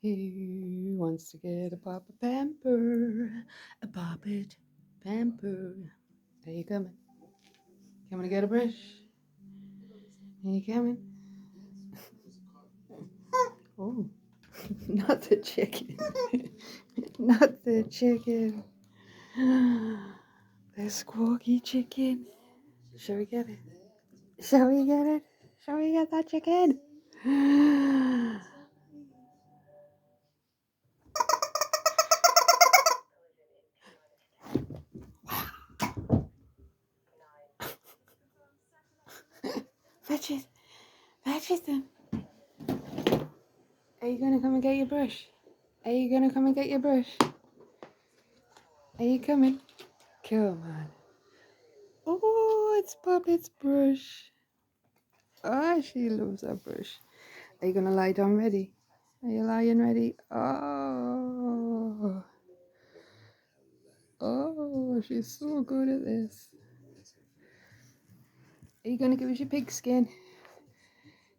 He wants to get a Poppet pamper, a Poppet pamper. Are you coming? Coming to get a brush? Are you coming? Oh, not the chicken. Not the chicken. The squawky chicken. Shall we get it? Shall we get it? Shall we get that chicken? Fetch it. Fetch it then. Are you gonna come and get your brush? Are you gonna come and get your brush? Are you coming? Come on. Oh, it's Puppet's brush. Oh, she loves her brush. Are you gonna lie down ready? Are you lying ready? Oh. Oh, she's so good at this. Are you gonna give us your pig skin?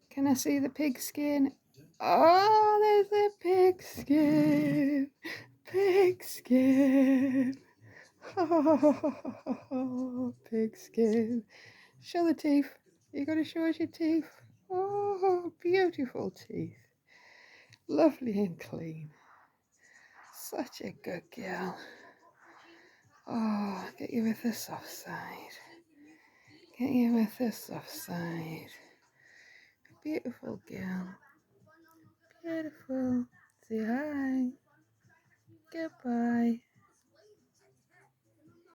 Can I see the pig skin? Oh, there's the pig skin. Pig skin. Oh, pig skin. Show the teeth. You gotta show us your teeth. Oh, beautiful teeth. Lovely and clean. Such a good girl. Oh, get you with the soft side. Get you with the soft side. Beautiful girl. Beautiful. Say hi. Goodbye.